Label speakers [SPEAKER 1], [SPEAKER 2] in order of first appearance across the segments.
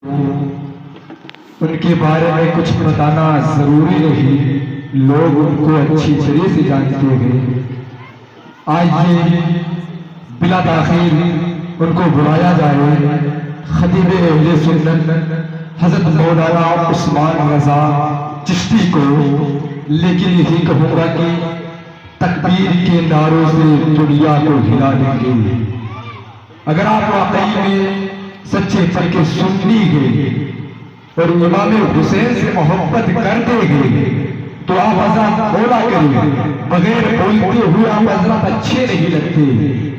[SPEAKER 1] उनके बारे में कुछ बताना जरूरी नहीं, लोग उनको अच्छी तरह से जानते हैं। आइए बिला ताखीर उनको बुलाया जाए। खतीब अहले सुन्नत हजरत मौलाना उस्मान रजा चिश्ती को। लेकिन यही कहूँगा कि तकबीर के नारों से दुनिया को हिला देंगे। अगर आप वाकई में सच्चे फल के सुन्नी हैं और इमाम हुसैन से मोहब्बत कर देंगे तो आप हजरत बोला करिए। बगैर बोलते हुए आप हजरत अच्छे नहीं लगते,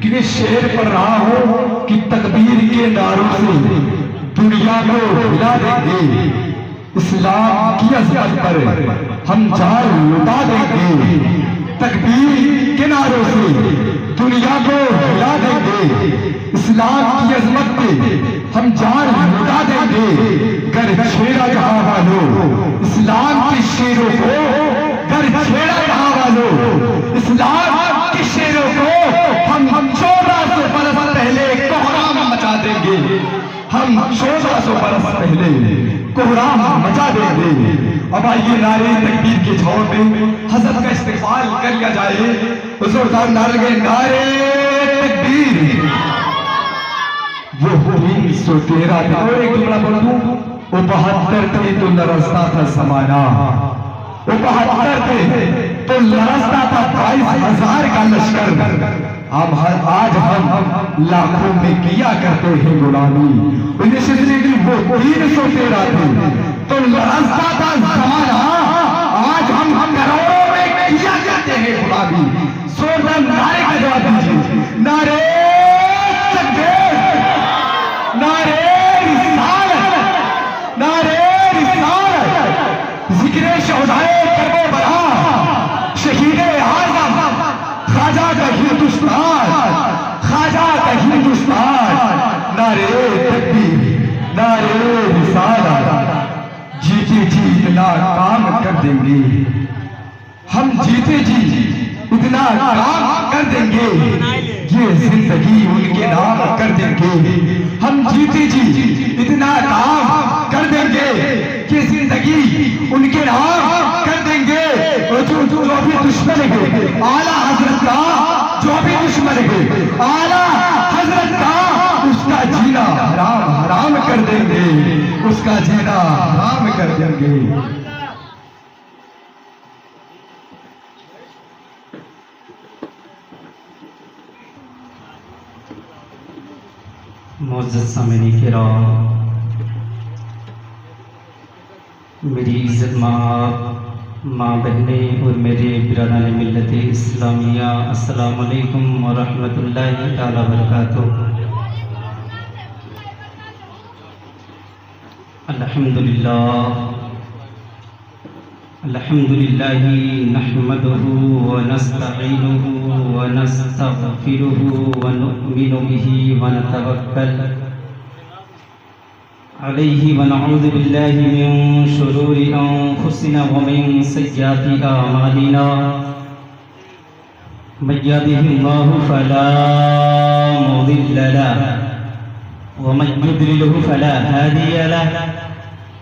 [SPEAKER 1] क्योंकि शेर पढ़ रहा हूं कि तकबीर के नारों से दुनिया को हिला देंगे। इस्लाम की अज़मत पर हम जान लुटा देंगे। तकबीर के नारों से दुनिया को हिला देंगे। इस्लाम की अज़मत पे हम जान लुटा देंगे। घर छेड़ा जहां वालों इस्लाम के शेरों को, घर छेड़ा जहां वालों इस्लाम के शेरों को हम 1400 बरस पहले कोहराम मचा देंगे। हम 1400 बरस पहले कोहराम मचा देंगे। अब आइए नारे तकबीर के छाव में हजरत का इस्तेमाल कर लिया जाए। जोरदार नारे लगे, नारे तकबीर। वो 313 था और एक जुमला बोल दूं, वो 72 थे तो लरसता था समाना। वो 72 थे तो लरसता था 22,000 का लश्कर। अब आज हम लाखों में किया करते हैं गुलामी। वो 313 थे तो लरसता था समाना। आज हम करोड़ों में किया करते हैं गुलामी। जोरदार नारे का जवाब दीजिए। नारे नारे रिसालत, नारे रिसालत। जिक्र शोहदाए करबो बला, शहीदे आज़म ख्वाजा का हिंदुस्तान, ख्वाजा का हिंदुस्तान। नारे तकबीर, नारे रिसालत। जीते जी इतना काम कर देंगे, हम जीते जी इतना काम कर देंगे। ये जिंदगी उनके नाम कर देंगे। हम जीते जी इतना काम कर देंगे कि जिंदगी उनके नाम कर देंगे। और जो भी दुश्मन है आला हजरत का, जो भी दुश्मन है आला हजरत का, उसका जीना हराम हराम कर देंगे। उसका जीना हराम कर देंगे।
[SPEAKER 2] मुअज़्ज़ज़ सामिईन किराम, मेरी इज़्ज़त माँ बहनें और मेरे बिरादान मिल्लत इस्लामिया, अस्सलामु अलैकुम व रहमतुल्लाहि तआला व बरकातुहू। अल्हम्दुलिल्लाहि नहमदुहु व नस्तईनुहु व नस्तगफिरुहु व नु'मिनु बिही व नतवक्कल अलैहि व नऊज़ु बिल्लाहि मिन शुरूरि अंफुसिना व मिन सय्यिआति अमालिना। मन यहदिहिल्लाहु फला मुदिल्ल लहु व मन युद्लिलहु फला हादिय लहु।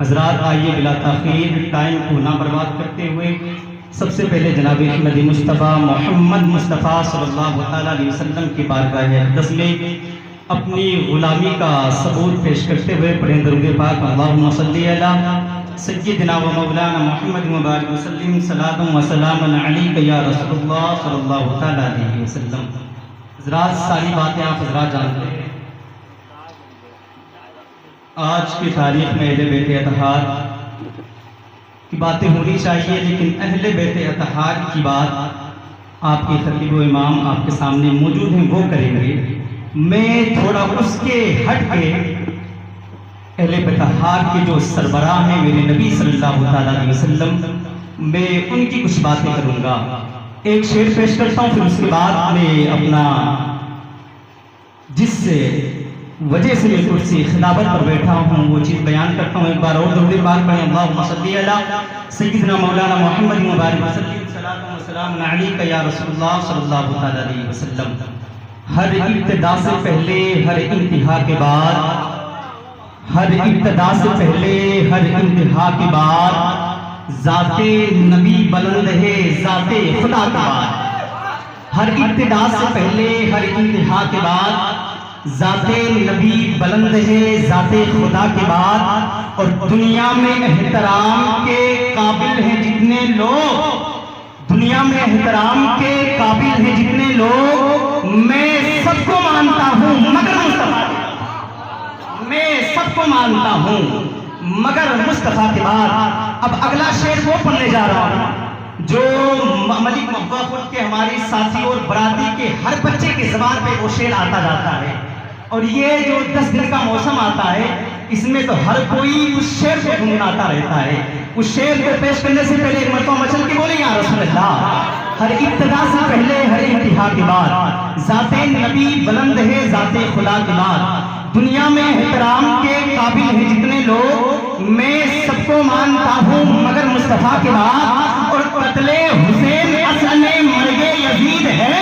[SPEAKER 2] हज़रात, आइए बिला ताख़ीर टाइम को ना बर्बाद करते हुए सबसे पहले जनाब अहमद मुस्तफ़ा मोहम्मद मुस्तफ़ा सल्लल्लाहु अलैहि वसल्लम की बारगाह अक़दस में अपनी गुलामी का सबूत पेश करते हुए पढ़ें दरूद पाक। अल्लाहुम्मा सल्ली अला सय्यिदिना व मौलाना मुहम्मद व बारिक वसल्लिम सलातुम व सलामुन अलैका या रसूलुल्लाह सल्लल्लाहु अलैहि वसल्लम। हज़रात, सारी बातें आप हज़रात जानते हैं। आज की तारीख में अहले बैत अतहार की बातें होनी चाहिए, लेकिन अहले बैत अतहार की बात आपके खतीब व इमाम आपके सामने मौजूद हैं, वो करेंगे। मैं थोड़ा उसके हट के अहले बैत अतहार के जो सरबराह हैं मेरे नबी सल्लल्लाहु अलैहि वसल्लम, मैं उनकी कुछ बातें करूँगा। एक शेर पेश करता हूँ, फिर उसके बाद मैं अपना जिस वजह से मैं कुर्सी खिलाफत पर बैठा हूँ वो चीज़ बयान करता हूँ। एक बार और दरूद पाक पढ़ें, अल्लाहुम्मा सल्ली अला सय्यिदना मौलाना मुहम्मद व बारिक वसल्लिम सलातु व सलाम अलैका या रसूलुल्लाह सल्लल्लाहु अलैहि वसल्लम। हर इब्तिदा से पहले हर इंतहा के बाद, हर इब्तिदा से पहले हर इंतहा के बाद ज़ाते नबी बुलंद है ज़ाते खुदा के बाद। हर इब्तिदा से पहले हर इंतहा के बाद ज़ाते नबी बुलंद है ज़ाते खुदा के बाद। और दुनिया में एहतराम के काबिल हैं जितने लोग, दुनिया में एहतराम के काबिल हैं जितने लोग, मैं सबको मानता हूँ मगर मुस्तफा, मैं सबको मानता हूँ मगर मुस्तफा के बाद। अब अगला शेर वो पढ़ने जा रहा हूँ जो मलिक मुवक्किल के हमारे साथी और बराती के हर बच्चे की ज़बान पे वो शेर आता जाता है। और ये जो 10 दिन का मौसम आता है इसमें तो हर कोई उस शेर को गुनगुनाता रहता है। उस शेर को पेश करने से पहले एक मरतबा मचल के बोले या रसूल अल्लाह। हर इब्तिदा से पहले हर इंतहा के बाद ज़ाते नबी बुलंद है ज़ाते खुदा के बाद। दुनिया में एहतराम के काबिल हैं जितने लोग, मैं सबको मानता हूँ मगर मुस्तफा के बाद। और कत्ले हुसैन असल में मर्गे यजीद है,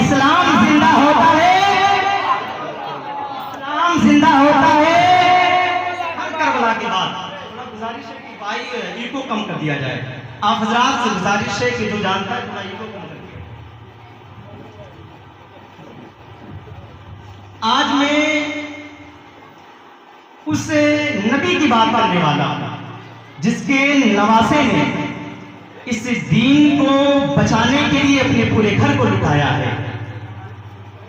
[SPEAKER 2] इस्लाम जिंदा होता है, इस्लाम जिंदा होता है हर करबला के बाद। थोड़ा गुजारिश है कि भाई इको कम कर दिया जाए, आप हजरात से गुजारिश है कि जो जानता है थोड़ा इको कम कर दिया। आज मैं उस नबी की बात करने वाला जिसके नवासे ने इस दीन को बचाने के लिए अपने पूरे घर को लुटाया है।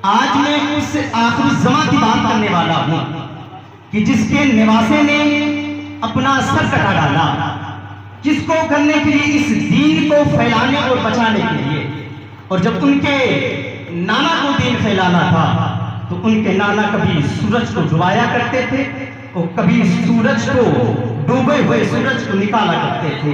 [SPEAKER 2] आज मैं उस आखिरी ज़मा की बात करने वाला हूं कि जिसके नवासे ने अपना सर कटा डाला, किसको करने के लिए, इस दीन को फैलाने और बचाने के लिए। और जब उनके नाना को दीन फैलाना था तो उनके नाना कभी सूरज को डुबाया करते थे और कभी सूरज को, डूबे हुए सूरज को निकाला करते थे,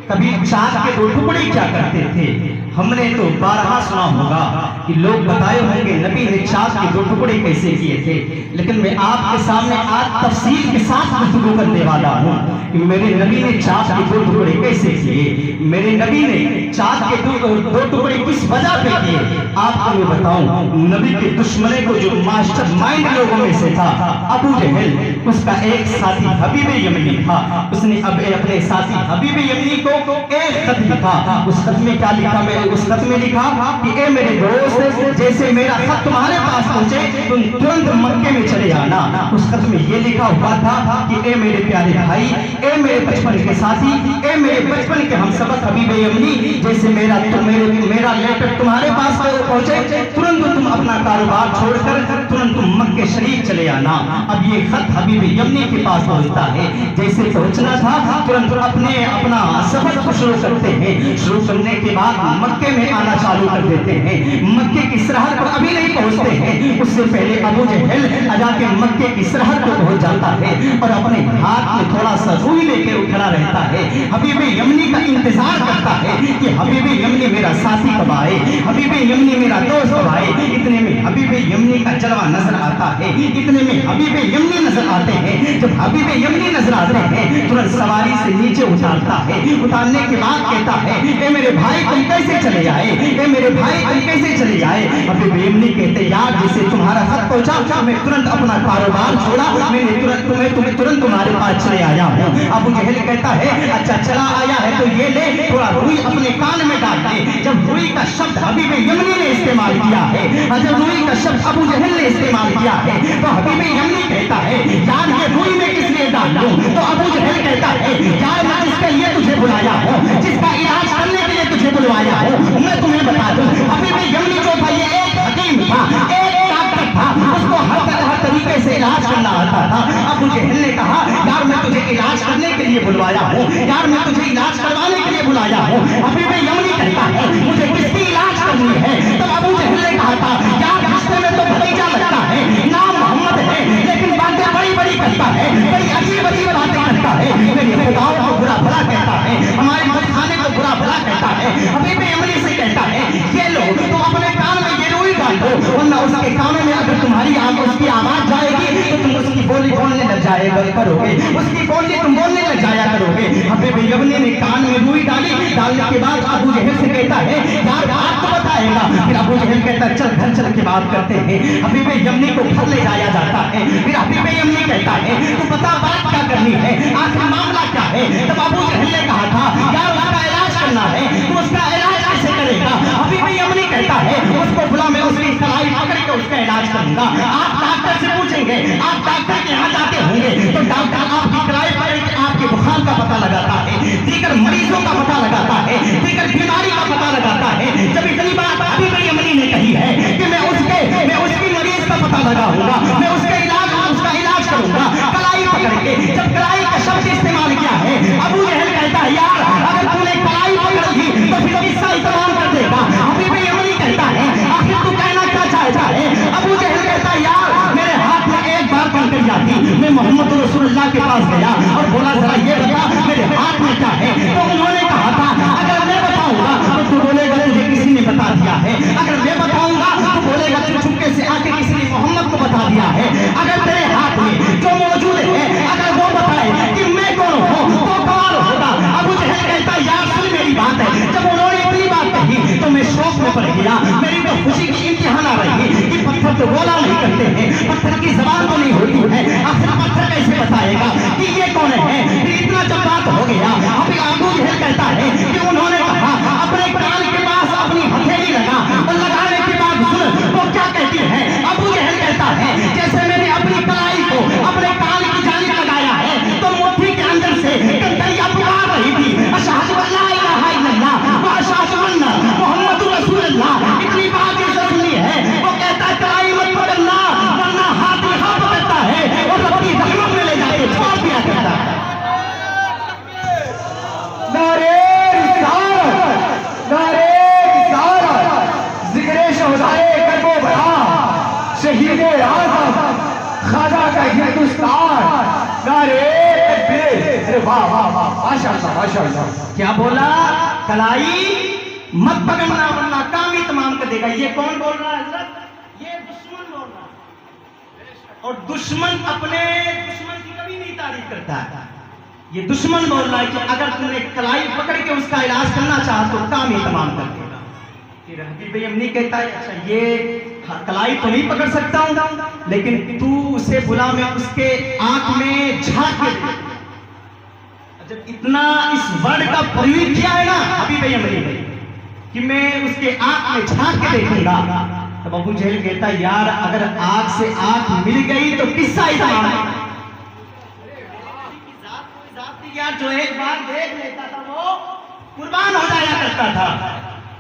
[SPEAKER 2] कभी चांद के 2 टुकड़े क्या करते थे। हमने तो बारहा सुना होगा कि लोग बताए होंगे नबी ने चांद के 2 टुकड़े कैसे किए थे, लेकिन मैं आपके सामने आज तफसील के साथ गुफ्तगू करने वाला हूँ कि मेरे नबी ने चांद के 2 टुकड़े कैसे किए, मेरे नबी ने चांद के 2 टुकड़े किस वजह पे किए। आपको मैं बताऊं, नबी के दुश्मने को जो मास्टर माइंड लोगों में से था अबू जहल, उसका एक साथी हबीब यमनी था। उसने अब अपने साथी हबीब यमनी को एक खत लिखा। उस खत में क्या लिखा, मैं उस खत में लिखा कि ए मेरे दोस्त, जैसे मेरा खत तुम्हारे पास पहुंचे तुम तुरंत मक्के में चले आना। उस खत में ये लिखा हुआ था कि ए मेरे प्यारे भाई, ए मेरे बचपन के साथी, ए मेरे बचपन के हमसफर हबीब यमनी, जैसे मेरा लेटर तुम्हारे पास पहुंचे तुरंत तुम अपना कारोबार छोड़कर तुरंत तुम मक्के शरीफ चले आना। अब ये खत हबीब यमनी के पास पहुंचता है। जैसे पहुंचना था तुरंत अपना सफर को शुरू करते हैं। शुरू करने के बाद मक्के में आना चालू कर देते हैं। मक्के की सरहद पर अभी नहीं पहुंचते हैं, उससे पहले अबू जहल जाके मक्के की सरहद पर पहुंच जाता है और अपने हाथ में थोड़ा सा रुई लेकर खड़ा रहता है। हबीब यमनी का इंतजार करता है कि हबीब यमनी मेरा साथी कब आए, हबीब यमनी मेरा दोस्त कब आए। इतने में हबीब यमनी का जलवा नजर आता है, इतने में हबीब यमनी नजर आते हैं। जब हबीब यमनी नजर आते हैं तुरंत सवारी से नीचे उतारता है। उतारने के बाद कहता है ए मेरे भाई तुम कैसे चले आए, ए मेरे भाई तुम कैसे चले आए। हबीब यमनी कहते यार जैसे तुम्हारा खत पहुंचा मैं तुरंत अपना कारोबार छोड़ा, मैंने तुरंत तुम्हें तुम्हारे पास चले आया हूँ। अबू जहल कहता है अच्छा चला आया है तो ये ले थोड़ा रुई अपने कान में डाल दे। जब रुई का शब्द हबीब यमनी ने इस्तेमाल किया है, जब रुई का शब्द अबू जहल ने इस्तेमाल किया है तो हबीब यमनी कहता है यार ये रुई में किस लिए डाल दूं। तो अबू जहल कहता है यार मैं जिसके लिए तुझे बुलाया हूँ, जिसका इलाज करने के लिए तुझे बुलवाया हूँ, मैं तुम्हें बता दूं हबीब यमनी जो था ये एक हकीम था, एक डॉक्टर था, उसको हर तरीके से इलाज करना आता था। अबू जहल ने कहा
[SPEAKER 3] लिए बुलवाया हूँ यार, मैं तुझे इलाज करवाने के लिए बुलाया हूँ। अभी मैं यमनी कहता है मुझे किसकी इलाज करनी है? तब अबू जहल ने कहा था यार रिश्ते में तो भतीजा लगता है, नाम मोहम्मद है, लेकिन बातें बड़ी बड़ी करता है, बड़ी अजीब अजीब बातें करता है, मेरी खुदाओं को बुरा भला कहता है, हमारे खाने को बुरा भला कहता है। अभी मैं यमनी से कहता है ये लो तुम अपने कान में ये रुई डाल दो, वरना उसके कानों में अगर तुम्हारी उसकी आवाज जाएगी तो तुम उसकी बोली बोलने लग जाएगा करोगे, उसकी बोली तुम बोलने लग जाया करोगे। अबे भाई यमनी ने कान में रुई डाली, डालने के बाद अबू जहल से कहता है यार बात तो बताएगा। फिर अबू जहल कहता है चल घर चल के बात करते हैं। अभी भाई यमनी को घर ले जाया जाता है। फिर अभी भाई यमनी कहता है तू बता बात क्या करनी है, आखिर मामला क्या है? तब अबू जहल ने कहा था यार उसका इलाज करना है, तू उसका इलाज कैसे करेगा? अभी भाई यमनी कहता है उसको बुला, मैं उसकी कलाई पकड़ के उसका इलाज करूंगा। आप डॉक्टर से पूछेंगे, आप डॉक्टर के यहाँ जाते होंगे तो डॉक्टर आपकी कलाई पकड़ के आपके बुखार का पता लगाता है, दीगर मरीजों का पता लगाता है, दीगर बीमारी का पता लगाता है। जब इतनी बात अभी भाई यमनी ने कही है कि मैं उसकी मरीज का पता लगाऊंगा, मैं उसका इलाज करूंगा कलाई पकड़ के। जब कलाई का शब्द इस्तेमाल किया है अबू जहल कहता है यार अगर तूने कलाई पकड़ ली तो फिर किस्सा इस्तेमाल कर देगा। अभी भी यमनी कहता है आखिर तू कहना क्या चाहता है? अबू जहल कहता है यार मेरे हाथ में एक बार कंकड़ जाती, मैं मोहम्मद रसूलुल्लाह के पास गया और बोला जरा ये बता मेरे हाथ में क्या है? तो उन्होंने कहा था अगर मैं बताऊंगा तो तू बोलेगा तुझे किसी ने बता दिया है, अगर मैं बताऊंगा तो बोलेगा तू चुपके से आके किसी ने मोहम्मद को बता दिया है। अगर तेरे हाथ में जो मौजूद है अगर वो बताए कि मैं कौन हूँ तो कमाल होगा। अबू जहल कहता यार सुन मेरी बात है। जब उन्होंने इतनी बात कही तो मैं शौक में पड़ गया, मेरी तो खुशी की इम्तिहान आ रही कि पत्थर तो बोला नहीं करते हैं, पत्थर की जबान तो नहीं होती है, आखिर पत्थर कैसे बताएगा कि ये कौन है? फिर इतना जब बात हो गया अभी अबू जहल कहता है कि उन्होंने कहा अपने कान के पास अपनी हथेली लगा और लगाने के बाद सुन वो क्या कहती है। अबू जहल कहता है जैसे मैंने अपनी कलाई को अपने कान की जानिब लगाया है तो मुट्ठी के अंदर से कंकरियां पुकार रही थी अशहदु अल्ला इलाहा इल्लल्लाह व अशहदु अन्ना मुहम्मदुर रसूलुल्लाह। इतनी बात जिसे सुनी है वो कहता है कलाई मत पकड़ना वरना हाथ यहाँ पकड़ता है और अपनी रहमत में ले जाके छोड़ दिया करता है।
[SPEAKER 1] नारे रिसालत, नारे रिसालत, जिक्रे शोहदाए कर्बो बड़ा, शहीदे आज़म, ख़ाजा का हिंदुस्तान, नारे तकबीर। अरे वाह वाह वाह माशाअल्लाह माशाअल्लाह।
[SPEAKER 3] क्या बोला? कलाई मत पकड़ना वरना काम ही तमाम कर देगा। ये कौन बोल रहा है हज़रत? ये दुश्मन बोल रहा है और दुश्मन अपने दुश्मन की कभी नहीं तारीफ करता है। ये दुश्मन बोल रहा है कि अगर तुमने कलाई पकड़ के उसका इलाज करना चाहा तो काम ही तमाम कर देगा। फिर हबीब यमनी कहता है अच्छा ये कलाई तो नहीं पकड़ सकता हूं लेकिन तू उसे बुला, मैं उसके आंख में झांक के देखूं। जब इतना इस वर्ड का प्रयोग किया है ना हबीब यमनी ने कि मैं उसके आंख में झांक के देखूंगा, तब अबू जहल कहता है यार अगर आंख से आंख मिल गई तो किस्सा ही तमाम है। यार जो एक बार देख लेता था वो कुर्बान हो जाया करता था।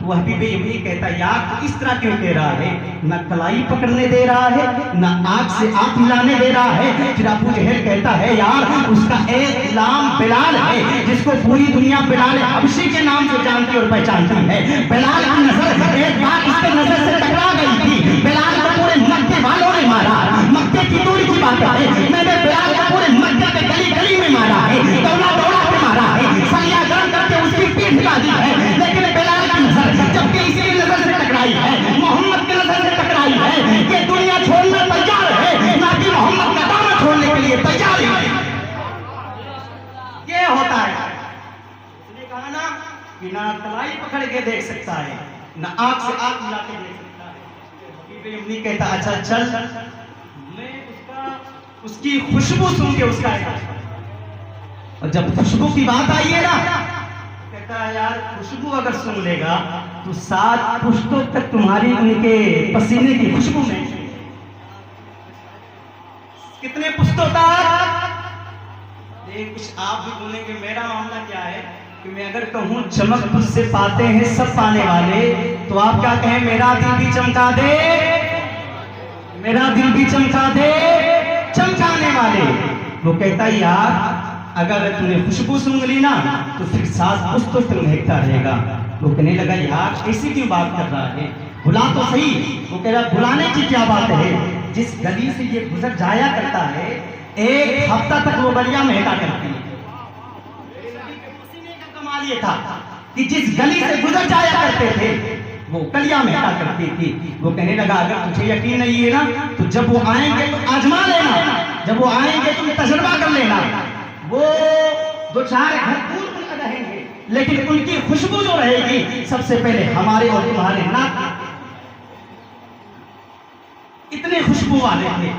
[SPEAKER 3] वो हबीब यमनी कहता यार तो इस तरह क्यों कह रहा है? न कलाई पकड़ने दे रहा है न आंख से आंख मिलाने दे रहा है। फिर अबू जहल कहता है यार उसका एक नाम बिलाल है जिसको पूरी दुनिया बिलाल हबशी के नाम से जानती और पहचानती है। बिलाल की नजर एक बार इसके नजर से टकरा गई थी, बिलाल को पूरे मक्के वालों ने मारा। मक्के की दूरी की बात है, मैंने बिलाल को पूरे मक्के के गली गली में मारा है, दौड़ा दौड़ा के मारा है, सलिया गर्म करके उसकी पीठ हिला दी है। लेकिन बिलाल की नजर जबकि इसकी नजर से टकराई है, मोहम्मद की नजर से टकराई है, ये दुनिया छोड़ने तैयार है ना कि मोहम्मद का दामन छोड़ने के लिए तैयार है। ये होता है इसने कहा ना कि ना कलाई पकड़ के देख सकता है ना आंख से आंख मिला के देख सकता है। हबीब यमनी कहता अच्छा चल मैं उसकी खुशबू सुन के उसका इलाज करूं। और जब खुशबू की बात आई है ना कहता है यार खुशबू अगर सुन लेगा तो 7 पुश्तों तक तुम्हारी उनके पसीने की खुशबू में। कितने पुश्तों तक? कुछ आप भी बोलेंगे मेरा मामला क्या है कि मैं अगर कहूं चमक तुझसे पाते हैं सब पाने वाले तो आप क्या कहें मेरा दिल भी चमका दे, मेरा दिल भी चमका दे चमकाने वाले। वो कहता है यार अगर तूने खुशबू सूंघ ली ना तो फिर सांस कुछ तो महकता रहेगा। वो कहने लगा यार ऐसी क्यों बात कर रहा है, भुला तो सही। वो कह रहा भुलाने की क्या बात है, जिस गली से ये गुजर जाया करता है एक हफ्ता तक वो गलियां महका करती है। पसीने का कमाल ये था कि जिस गली से गुजर जाया करते थे वो गलियां महका करती थी। वो कहने लगा अगर तुझे यकीन नहीं है ना तो जब वो आएंगे तो आजमा लेना, जब वो आएंगे तुम तजुर्बा कर लेना। वो दो चार घर दूर रहेंगे लेकिन उनकी खुशबू जो रहेगी सबसे पहले हमारे और तुम्हारे नाक इतने खुशबू वाले थे।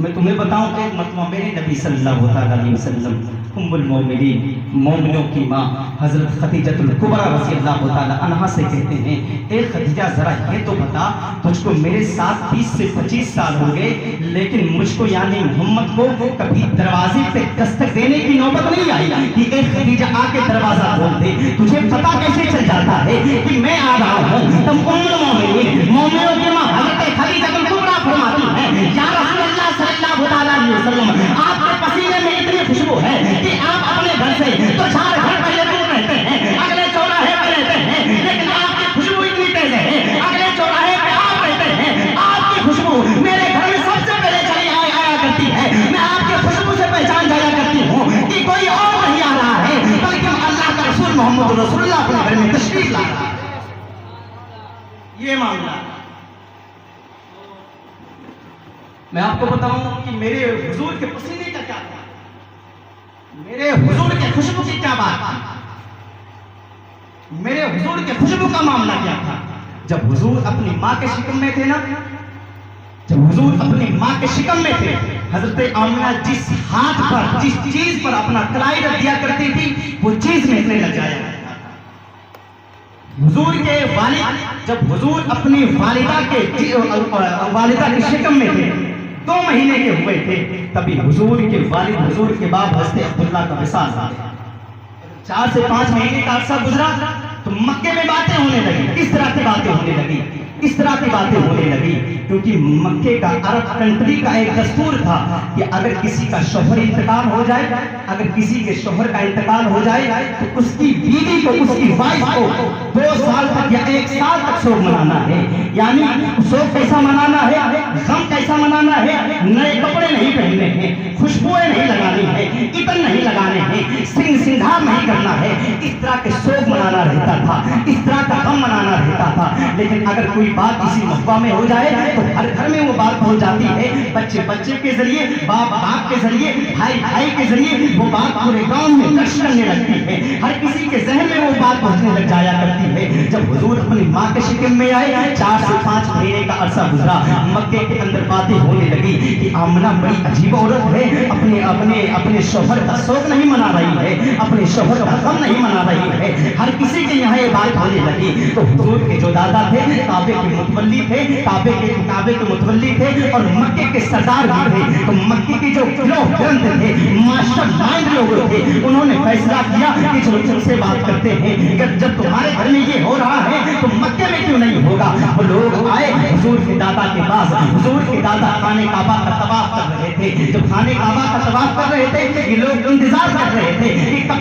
[SPEAKER 3] मैं तुम्हें बताऊं कि मतलब मेरे नबी सल्लल्लाहु अलैहि वसल्लम उम्मुल मोमिनीन मोमिनों की माँ हजरत खदीजतुल कुबरा रज़ी अल्लाह तआला अन्हा से कहते हैं ए खदीजा जरा ये तो बता तुझको मेरे साथ 20 से 25 साल हो गए लेकिन मुझको यानी मोहम्मद को कभी दरवाजे पे दस्तक देने की नौबत नहीं आई कि ए खदीजा आके दरवाजा खोल दे। तुझे पता कैसे चल जाता है कि मैं आ रहा हूँ। तुम उम्मुल मोमिनीन मोमिनों की माँ हजरत खदीजतुल कुबरा फरमाती हैं या रसूल अल्लाह सल्लल्लाहु अलैहि वसल्लम आपके पसीने में इतनी खुशबू है कि आप अपने घर से तो 4 घर पहले दूर रहते हैं, अगले चौराहे पे रहते हैं, लेकिन आपकी खुशबू इतनी तेज है अगले चौराहे पे आप रहते हैं, आपकी खुशबू मेरे घर में सबसे पहले चली आया करती है। मैं आपकी खुशबू से पहचान जाया करती हूँ कि कोई और नहीं आ रहा है बल्कि अल्लाह का रसूल मोहम्मद रसूलुल्लाह अपने घर में तशरीफ ला रहा है। ये मामला मैं आपको बताऊं कि मेरे हुजूर के पसीने का क्या था, मेरे हुजूर के खुशबू की क्या बात थी, मेरे हुजूर के खुशबू का मामला क्या था। जब हुजूर अपनी माँ के शिकम में थे ना, जब हुजूर अपनी माँ के शिकम में थे हजरत आमिना जिस हाथ पर जिस चीज पर अपना कलाई रख दिया करती थी वो चीज महकने लग जाया करता था। हुजूर के वालिद जब हुजूर अपनी वालिदा के शिकम में थे 2 महीने के हुए थे तभी हुजूर के वालिद हुजूर के बाप हज़रत अब्दुल्ला का विसाल आ गया। 4 से 5 महीने का अरसा गुजरा तो मक्के में बातें होने लगी। किस तरह की बातें होने लगी, इस तरह की बातें होने लगी क्योंकि मक्के का अरब कंट्री का एक दस्तूर था कि अगर किसी का शोहर इंतकाल हो जाए, अगर किसी के शोहर का इंतकाल हो जाए तो उसकी बीवी को उसकी वाइफ को 2 साल तक या 1 साल तक शोक मनाना है। यानी शोक कैसा मनाना है, गम कैसा मनाना है, नए कपड़े नहीं पहनने हैं, खुशबुएं नहीं लगानी है, इतन नहीं लगाने हैं, श्रृंगार नहीं करना है। इस तरह के शोक मनाना रहता था, इस तरह का गम मनाना रहता था। लेकिन अगर कोई बात किसी मौका में हो जाए तो हर घर में वो बात हो जाती है। बच्चे बच्चे के जरिए, बाप बाप के जरिए, भाई भाई के जरिए वो बात पूरे गांव में कश करने लगती है। हर किसी के जहन में वो बात पहुंचने लग जाया करती है। जब हुजूर अपनी माँ के शिकम में आए 4 से 5 महीने का अरसा गुजरा, मक्के के अंदर बातें होने लगी कि आमना बड़ी अजीब औरत है, अपने अपने अपने शोहर का शौक नहीं मना रही है, अपने शोहर का गम नहीं मना रही है। हर किसी के यहाँ ये बात होने लगी। तो हुजूर के जो दादा थे काबे के मुतवल्ली थे, काबे के मुतवल्ली थे और मक्के के सरदार भी थे। तो मक्के के जो ग्रंथ थे, मास्टरमाइंड लोग थे, उन्होंने फैसला किया कि चलो तुमसे बात करते हैं, जब तुम्हारे घर में ये हो रहा है तो मक्के में क्यों नहीं होगा। वो लोग आए हुजूर के दादा के पास। हुजूर के दादा खाने काबा का तवाफ कर रहे थे। जब खाने काबा का तवाफ कर रहे थे ये लोग इंतजार कर रहे थे कि कब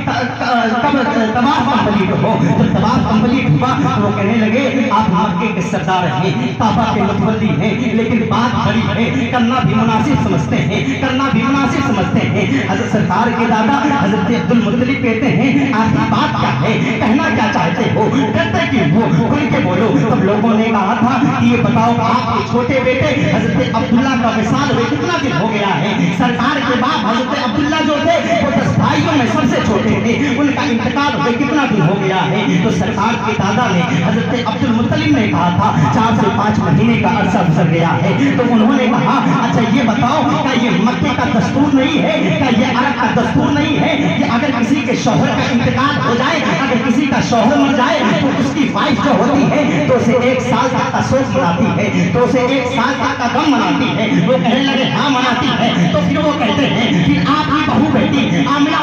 [SPEAKER 3] तवाफ कंप्लीट हो। जब तवाफ कंप्लीट हुआ तो वो कहने लगे आप मक्के के सरदार हैं, काबा के मुतवल्ली हैं, लेकिन बात बड़ी है, करना भी मुनासिब समझते हैं, करना भी मुनासिब समझते हैं। हजरत सरकार के दादा हजरत अब्दुल मुत्तलिब कहते हैं आपकी बात क्या है, कहना क्या चाहते हो, डरते क्यों हो, खुल के बोलो। तब लोगों ने कहा था कि ये बताओ आपके छोटे बेटे हजरत अब्दुल्ला का विसाल हुए कितना दिन हो गया है। सरकार के बाप हजरत अब्दुल्ला जो थे वो 10 भाइयों में सबसे छोटे थे, उनका इंतकाल हुए कितना दिन हो गया है। तो सरकार के दादा ने हजरत अब्दुल मुत्तलिब ने कहा था 4 से 5 महीने का अरसा गुजर गया है। तो उन्होंने कहा अच्छा ये बताओ क्या ये मक्के का दस्तूर नहीं है, क्या ये अरब का दस्तूर नहीं है कि अगर किसी के शौहर का इंतकाल हो जाए, अगर किसी का शौहर मर जाए तो उसकी वाइफ जो होती है तो उसे 1 साल तक का शोक मनाती है, तो उसे 1 साल तक का गम मनाती है। वो कहने लगे हाँ मनाती है। तो फिर वो कहते हैं फिर आपकी बहू बेटी आमिना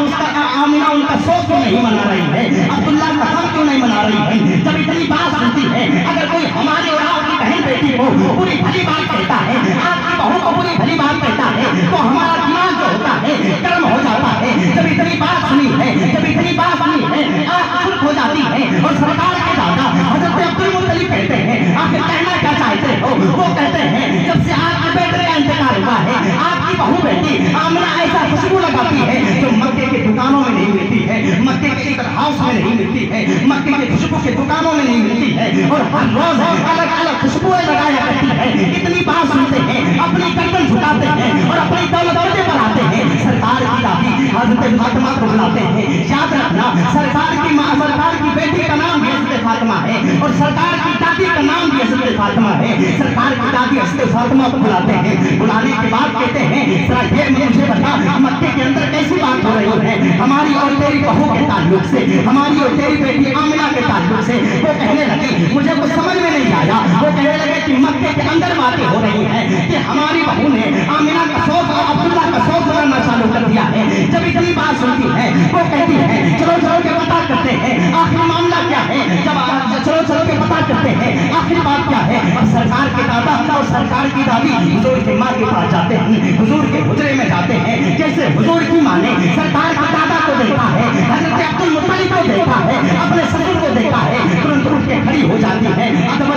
[SPEAKER 3] उनका शोक क्यों नहीं मना रही है, अब्दुल्ला का गम क्यों नहीं मना रही है। जब इतनी बात सुनती है, अगर कोई हमारी और आपकी बहन बेटी को पूरी भली बात कहता है, आपकी बहू को पूरी भली बात कहता है तो हमारा दिमाग जो होता है गर्म हो जाता है। जब इतनी बात हाउस में नहीं मिलती है, मक्के की खुशबू की दुकानों में नहीं मिलती है, और हर रोज अलग अलग खुशबुएं लगाया करती है। इतनी बात सुनते हैं, अपनी गर्दन झुकाते हैं और अपनी दौलत बढ़ाते हैं। सरकार की दादी हजरत फातिमा को बुलाते हैं। याद रखना, सरकार की माँ, सरकार की बेटी का नाम भी हजरत फातिमा है और सरकार की दादी का नाम भी हजरत फातिमा है। सरकार की दादी हजरत फातिमा को बुलाते हैं। बुलाने के बाद कहते हैं, जरा ये मुझे बता, मक्के के अंदर कैसी बात हो रही है हमारी और तेरी बहू के ताल्लुक से, हमारी और तेरी बेटी आमिना के ताल्लुक से। वो कहने लगी, मुझे कुछ समझ में नहीं आया। वो कहने लगे कि मक्के के अंदर बातें हो रही हैं कि हमारी बहू ने आमिना का शौक और अब्दुल्ला का शौक बनाना चालू कर दिया है। जब इतनी बात सुनती है, वो कहती है, चलो चलो के पता करते हैं आखिर मामला क्या है। जब चलो चलो के पता करते हैं आखिर बात क्या है। अब सरकार के दादा और सरकार की दादी हुजूर की माँ के पास जाते हैं, हुजूर के हुजरे में जाते हैं। जैसे हुजूर की माँ ने सरकार के दादा को देखा है, हजरत अब्दुल मुत्तलिब को देखा है, अपने ससुर को देखा है, तुरंत उठ के खड़ी हो जाती है, अदब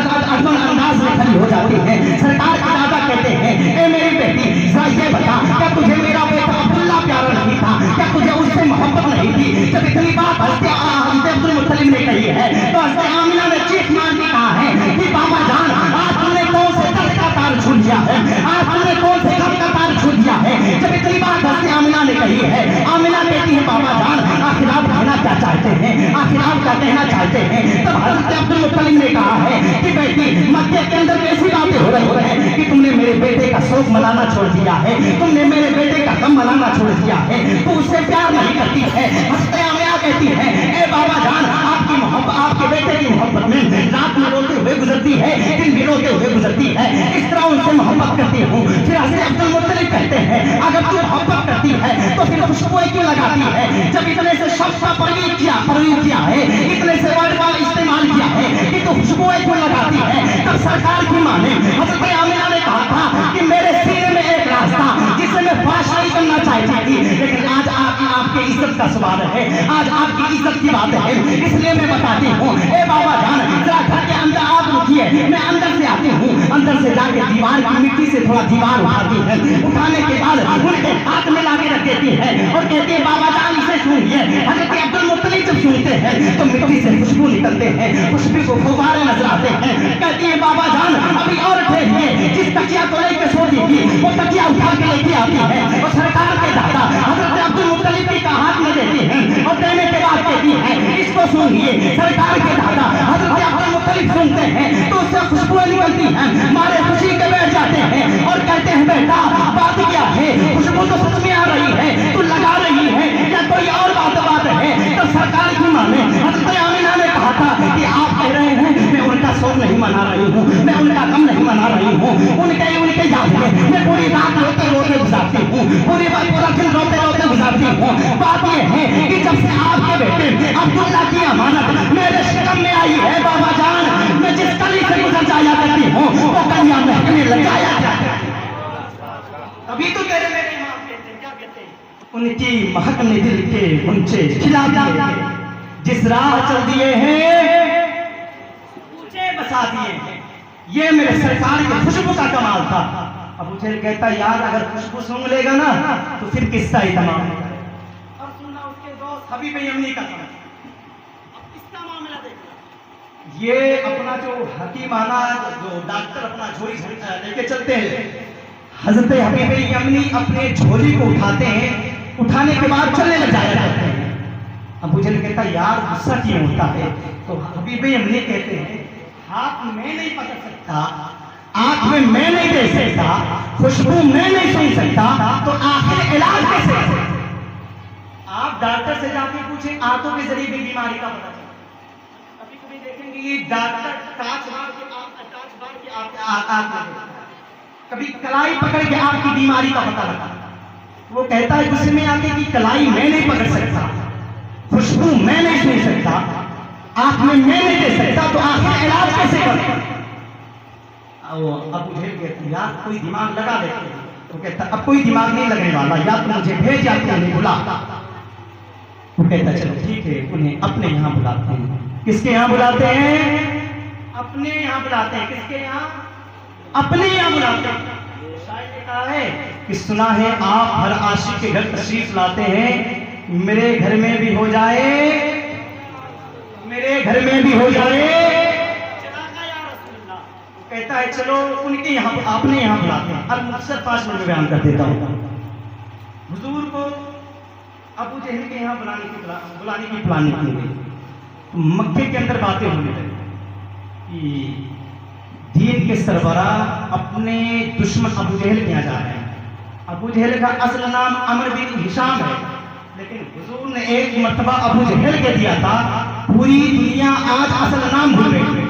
[SPEAKER 3] अंदाज में खड़ी हो जाती है। सरकार के दादा कहते हैं, ए मेरी बेटी, जरा ये बता, क्या तुझे मेरा बेटा अब्दुल्ला प्यारा नहीं था? क्या तुझे उससे मोहब्बत नहीं थी? जब इतनी बात हजरत अब्दुल मुत्तलिब ने कही है तो हजरत आमिना ने चीख मार के कहा है कि बाबा जान, आज तुमने कौन से दर्द का तार छू दिया है, आज तुमने कौन से गम का तार छू दिया है। जब इतनी बात हजरत आमिना ने कही है, आमिना कहती है, बाबा जान, आखिर आप कहना क्या चाहते हैं, आखिर आप क्या कहना चाहते हैं। तब हजरत अब्दुल मुत्तलिब ने कहा है कि बेटी, मक्के के अंदर कैसी बातें हो रही है कि तुमने मेरे बेटे का शौक मनाना छोड़ दिया है, तुमने मेरे बेटे का गम मनाना छोड़ दिया है, तू उससे प्यार नहीं करती है। हजरत आमिना कहती है, ए बाबा जान, आपकी मोहब्बत, आपके बेटे की मोहब्बत में रात में रोते हुए गुजरती है, दिन भी रोते हुए गुजरती है, इस तरह उनसे मोहब्बत करती हूँ। फिर हजरत अब्दुल मुत्तलिब कहते हैं, अगर तू मोहब्बत करती है तो फिर खुशबुएं क्यों लगाती है? जब इतने से शब्द का प्रयोग किया है, इतने से वर्ड का इस्तेमाल किया है कि तू खुशबुएं क्यों लगाती है? तब सरकार की माँ ने, हजरत आमिना ने कहा था कि मेरे सीने में एक रास्ता जिसे मैं फाश नहीं करना चाहती थी, लेकिन आज आपके इज्जत का सवाल है, आज आपकी इज्जत की बात है, इसलिए मैं बताती हूँ। ए बाबा जान, जरा घर के अंदर आप रुकिए, मैं अंदर से आती हूँ। अंदर से जाके दीवार की मिट्टी से थोड़ा दीवार उठाती है, उठाने के बाद उनके हाथ में लाके रख देती है और कहती है, बाबा जान इसे सुनिए। हजरत अब्दुल मुत्तलिब जब सुनते हैं तो मिट्टी से खुशबू निकलते हैं, खुशबू को फुवारे नजर आते हैं। कहती है, बाबा जान अभी और ठहरिए, जिस तकिया को लेकर सोती थी वो तकिया उठा के लेके आती है और सरकार के दादा हजरत अब्दुल मुत्तलिब के हाथ में देती है और देने के बाद कहती है, इसको सुनिए। सरकार के दादा हजरत अब्दुल मुत्तलिब सुनते हैं तो उससे खुशबू निकलती है, मारे खुशी के बैठ जाते हैं और कहते हैं, बेटा बात क्या है? खुशबू तो सच में आ रही है, तू लगा रही है या कोई और बात है? तो सरकार की माँ ने, हजरत आमिना ने कहा था कि आप कह रहे हैं मैं उनका शौक नहीं मना रही हूँ, मैं उनका गम नहीं मना रही हूँ, उनके याद में मैं पूरी रात रोते रोते गुजारती हूँ, पूरा दिन रोते रोते गुजारती हूँ। बात यह है कि जब से आपके बेटे अब्दुल्ला की अमानत मेरे शिकम में आई है, बाबा जान, मैं जिस गली से गुजर जाया करती हूँ वो कन्या महकने लगाया जाता है। अभी तो तेरे मेरे इमाम कहते हैं, क्या कहते हैं? उनकी महक ने दिल के गुंचे खिला दिए, जिस राह चल दिए हैं ऊंचे बसा दिए हैं। ये मेरे सरकार की खुशबू का कमाल था। अब मुझे कहता, यार अगर खुशबू सूंघ लेगा ना तो फिर किस्सा ही तमाम है। अब सुनना उसके दोस्त हबीब यमनी का था। अब इसका मामला देखना, ये अपना जो हकीमाना जो डॉक्टर अपना झोली लेके चलते हैं, हजरत हबीब यमनी अपने झोली को उठाते हैं, उठाने के बाद चलने लग जाया करते हैं। अब मुझे कहता, यार गुस्सा क्यों होता है? तो हबीब यमनी कहते हैं, हाथ में नहीं पकड़ सकता, आंख में मैं नहीं दे सकता, खुशबू मैं नहीं सुन सकता, तो आखिर इलाज कैसे? आप डॉक्टर से जाके पूछें, आंखों के जरिए भी बीमारी का पता चलता। कभी कभी देखेंगे ये डॉक्टर कांच मार के कभी कलाई पकड़ के आपकी बीमारी का पता लगा। वो कहता है गुस्से में आके कि कलाई मैं नहीं पकड़ सकता, खुशबू मैं नहीं सुन सकता, आंख में मैं नहीं दे सकता, तो आखिर इलाज कैसे करूं? अब मुझे कहती, यार कोई दिमाग लगा देते हैं। तो कहता, अब कोई दिमाग नहीं लगने वाला, या तो मुझे भेज या तो नहीं बुला। वो कहता, चलो ठीक है, उन्हें अपने यहाँ बुलाते हैं। किसके यहाँ बुलाते हैं? अपने यहाँ बुलाते हैं। किसके यहाँ? अपने यहाँ बुलाते हैं। शायद ने कहा है कि सुना है आप हर आशिक के घर तशरीफ लाते हैं, मेरे घर में भी हो जाए मेरे घर में भी हो जाए। कहता है चलो उनके यहाँ, आपने यहाँ बुलाते हैं। अब मुख्तसर 5 मिनट में बयान कर देता हूँ। हुजूर को अबू जहल के यहाँ बुलाने की प्लानिंग की गई। तो मक्के के अंदर बातें होने लगी कि दीन के सरबराह अपने दुश्मन अबू जहल के यहाँ जा रहे हैं। अबू जहल का असल नाम अमर बिन हिशाम है, लेकिन हुजूर ने एक मर्तबा अबू जहल के दिया था। पूरी दुनिया आज असल नाम भूल गई।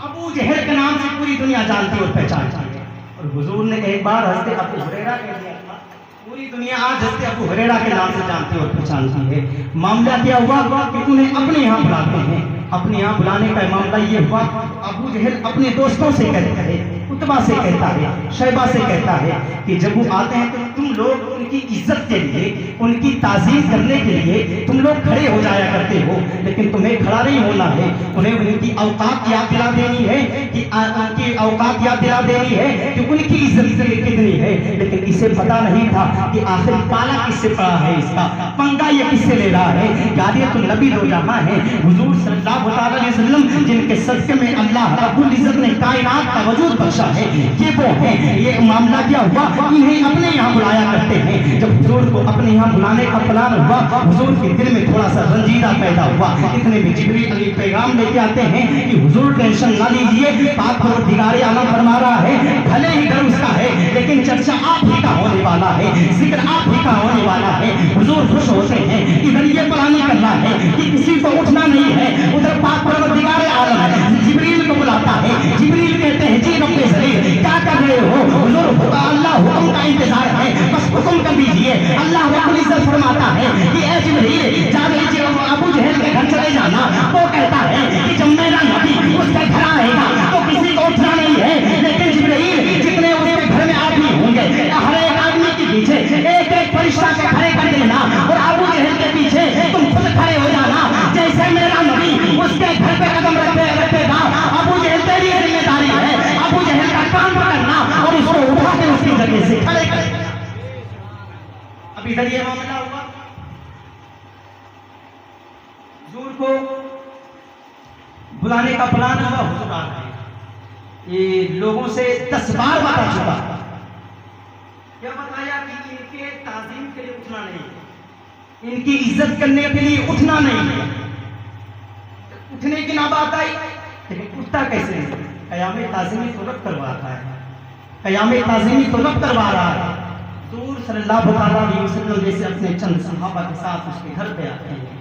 [SPEAKER 3] अबू जहल के नाम से पूरी दुनिया जानती और पहचानती है। और हुजूर ने एक बार हज़रत अबू हुरैरा कह दिया था, पूरी दुनिया आज हज़रत अबू हुरैरा के नाम से जानती और पहचानती है। मामला क्या हुआ कि उन्हें अपने यहाँ बुलाते हैं। अपने यहाँ बुलाने का मामला ये हुआ, अबू जहल अपने दोस्तों से कहता है, उतबा से कहता है, शैबा से कहता है कि जब वो आते हैं तो तुम लोग उनकी इज्जत के लिए, उनकी ताज़ीम करने के लिए तुम लोग खड़े हो जाया करते हो, लेकिन तुम्हें खड़ा नहीं होना है। उन्हें उनकी औकात याद दिला देनी है कि उनकी औकात याद दिला देनी है कि उनकी इज्जत कितनी है। लेकिन इसे पता नहीं था कि आखिर पाला किससे पड़ा है, इसका पंगा ये किससे ले रहा है। गालियां तो नबी दो जहां है, हुजूर सल्लल्लाहु अलैहि वसल्लम जिनके सदके में अल्लाह रब्बुल इज्जत ने कायनात का वजूद बख्शा है, ये वो है। ये मामला क्या हुआ, इन्हें अपने यहाँ बुलाया करते हैं। जब हुजूर को अपने यहाँ बुलाने का प्लान हुआ, हुजूर के दिल में थोड़ा सा रंजीदा पैदा हुआ। इतने में जिब्रील अली पैगाम लेके आते हैं कि हुजूर टेंशन ना लीजिए, पाक परवरदिगार आलम फरमा रहा है, भले ही डर उसका है लेकिन चर्चा आप ही का होने वाला है, जिक्र आप ही का होने वाला है। हुजूर खुश होते हैं। इधर ये प्लानिंग करना है कि किसी को उठना नहीं है, उधर पाक परवरदिगार आलम है, जिब्रील को बुलाता है। जिब्रील कहते हैं जी रब्बे ज़लील क्या कर रहे हो। हुजूर अल्लाह हुक्म का इंतजार है, बस हुक्म कर दीजिए। अल्लाह रब्बुल इज्जत फरमाता है कि ए जिब्रील जा लीजिए अबू जहल के घर चले जाना। वो कहता है कि जब मेरा नबी उसके घर आएगा तो किसी को उठना नहीं है, लेकिन जिब्रील जितने उसके घर में आदमी होंगे, हर एक आदमी के पीछे एक एक फरिश्ता के खड़े कर देना और अबू जहल के पीछे तुम खुद खड़े हो जाना। जैसे मेरा नबी उसके घर पे कदम रखेगा, अबू जहल तेरी जिम्मेदारी है अबू जहल का कान पकड़ना और उसको उठा के उसकी जगह से खड़े कर। अब इधर ये मामला हुआ, हुजूर को बुलाने का प्लान हुआ। हुजूर आ गए। ये लोगों से 10 बार बता चुका, क्या बताया कि इनके ताज़ीम के लिए उठना नहीं, इनकी इज्जत करने के लिए उठना नहीं। उठने की ना बात आई, लेकिन उठता कैसे? क़याम ताज़ीमी तो रब करवाता है, क़याम ताज़ीमी तो रब करवा रहा है। हुजूर सल्लल्लाहु अलैहि वसल्लम जैसे अपने चंद सहाबा के साथ उसके घर पे आते हैं,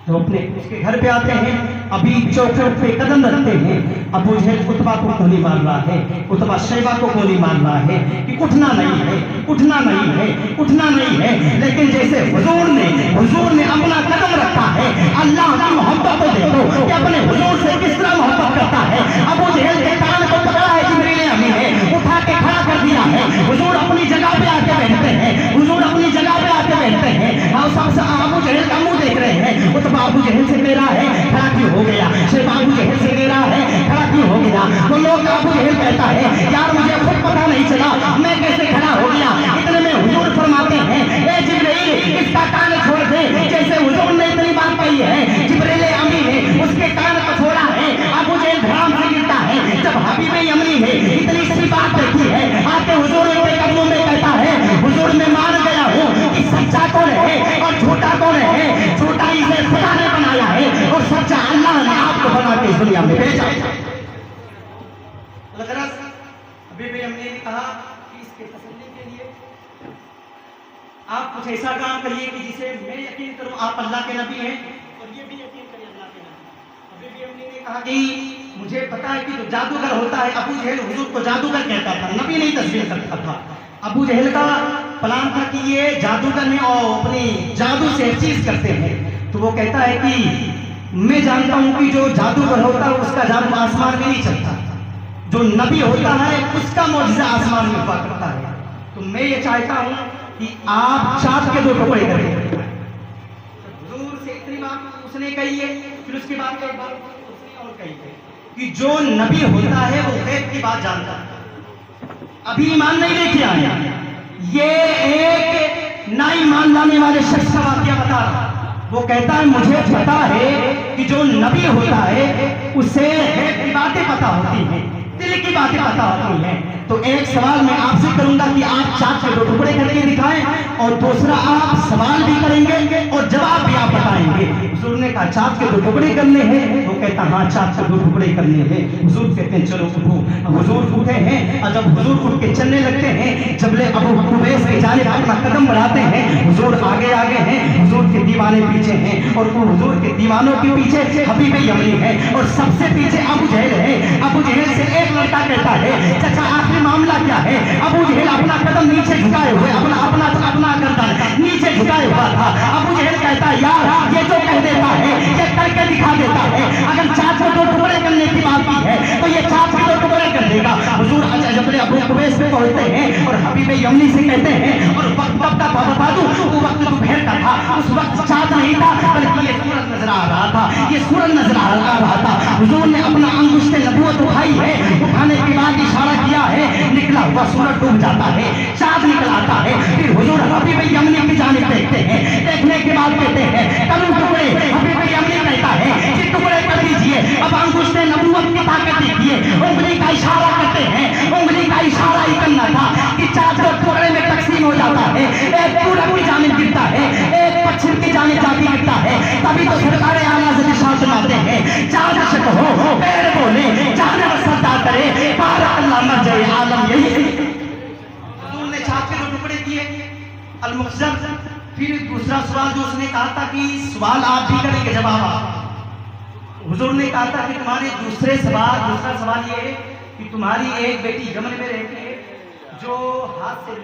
[SPEAKER 3] तो अपने उसके घर पे आते हैं, अभी चौखट पे कदम रखते हैं। अबू जहल उतबा को गोली मार रहा है, उतबा शैबा को गोली मार रहा है कि उठना नहीं है, उठना नहीं है, उठना नहीं है। लेकिन जैसे हुजूर ने अपना कदम रखा है, अल्लाह की मोहब्बत को देखो कि अपने हुजूर से किस तरह मोहब्बत करता है। अबू जहल के कान को पकड़ा है, जिब्रील अमीन ने उठा के खड़ा कर दिया है। हुजूर अपनी जगह पे आके बैठते हैं, हुजूर अपनी जगह पे आके बैठते हैं। और सबसे अबू जहल का मुंह देख रहे हैं, उतबा अबू जहल से मेरा है, खड़ा क्यों हो गया? शेख अबू जहल से मेरा है, खड़ा क्यों हो गया? तो लोग अबू जहल कहता है यार मुझे खुद पता नहीं चला मैं कैसे खड़ा हो गया। इतने में हुजूर फरमाते हैं ए जिब्रील इसका कान छोड़ दे। जैसे हुजूर ने इतनी बात कही है, जिब्रील अमीन ने उसके कान को छोड़ा है, अबू जहल धड़ाम से गिरता है। जब हबीब अमीन ने इतनी सी बात देखी है, आके हुजूर के कदमों में कहता है हुजूर मैं मान गया हूँ कि सच्चा कौन है और झूठा कौन है। झूठा इसे खुदा ने बनाया है और सच्चा अल्लाह ने आपको बना के इस दुनिया में भेजा। हबीब अमीन ने कहा कि इसके तसल्ली के लिए आप कुछ ऐसा काम करिए कि जिसे मैं यकीन करूं आप अल्लाह के नबी हैं और ये भी यकीन करिए अल्लाह के नबी। हबीब अमीन ने कहा कि मुझे पता है कि जो जादूगर होता है, अबू जहल हुजूर को जादूगर कहता था, नबी नहीं तस्लीम करता था। अबू जहल का प्लान था कि ये जादूगर हैं और अपनी जादू से हर चीज करते हैं। तो वो कहता है कि मैं जानता हूं कि जो जादूगर होता है उसका जादू आसमान में नहीं चलता, जो नबी होता है उसका मौजज़ा आसमान में हुआ करता है। तो मैं ये चाहता हूं कि आप चाँद के 2 टुकड़े करें। हुजूर से इतनी बात उसने कही है, फिर उसके बाद एक बात उसने और कही है कि जो नबी होता है वो गैब की बात जानता है। अभी ईमान नहीं लेके आया, ये एक ना ईमान लाने वाले शख्स का वाकया बता रहा। वो कहता है मुझे पता है कि जो नबी होता है उसे गैब की बातें पता होती हैं, दिल की बातें पता होती हैं। तो एक सवाल मैं आपसे करूंगा कि आप चाँद के 2 टुकड़े करके दिखाएं, और दूसरा आप सवाल भी करेंगे और जवाब भी आप बताएंगे। हुजूर ने कहा चाँद के 2 टुकड़े करने हैं, वो कहता हाँ चाँद के 2 टुकड़े करने हैं। हुजूर कहते हैं चलो उठो। हुजूर उठे हैं, और जब हुजूर उठ के चलने लगते हैं, जबले अबू कुबैस की जानिब अपना कदम बढ़ाते हैं, हुजूर आगे आगे हैं, हुजूर के दीवाने पीछे हैं, और वो हुजूर के दीवानों के पीछे हबीब यमनी है, और सबसे पीछे अबू जहल है। अबू जहल से एक लड़का कहता है चाचा आखिर मामला क्या है? अबू जहल अपना कदम नीचे झुकाए हुए, अपना अपना अपना गर्दन नीचे झुकाए हुआ था। अबू जहल कहता यार ये जो कह देता है ये करके दिखा देता है, अगर चाँद को 2 टुकड़े करने की बात की है तो ये चाँद को 2 टुकड़े कर देगा। हुजूर जबले अबू कुबैस पे पहुंचते हैं और हबीब यमनी से कहते हैं, और वक्त तब तक बता दूं वो वक्त दोपहर का था, उस वक्त चाँद नहीं था बल्कि ये सूरज नजर आ रहा था, ये सूरज नजर आ रहा था। हुजूर ने अपना अंगुष्ठे नबूवत उठाई है, उठाने के बाद इशारा किया है, निकला हुआ सूरज डूब जाता है, चाँद निकल आता है। फिर हुजूर हबीब यमनी की जानिब देखते हैं, देखने के बाद कहते हैं करूं टुकड़े। हबीब यमनी कहता है कि टुकड़े कर दीजिए। अब अंगुष्ठे नबूवत की ताकत देखिए, उंगली का इशारा करते हैं, उंगली का इशारा ही करना था कि चाँद को टुकड़े में तकसीम हो जाता है, एक पूरब की जानिब गिरता है, एक पश्चिम की जानिब जाती गिरता है। तभी तो सरकार आला से निशान सुनाते हैं चाँद शक हो पैर बोले जाने सदा करे पारा अल्लाह मर जाए आलम। यही हुजूर ने चाँद के 2 टुकड़े किए अल-मुक़्ज़र। फिर दूसरा सवाल जो उसने कहा था कि सवाल आप भी करेंगे जवाब आप। हुजूर ने कहा था कि तुम्हारे दूसरा सवाल ये है कि तुम्हारी एक बेटी यमन में रहती है जो हाथ से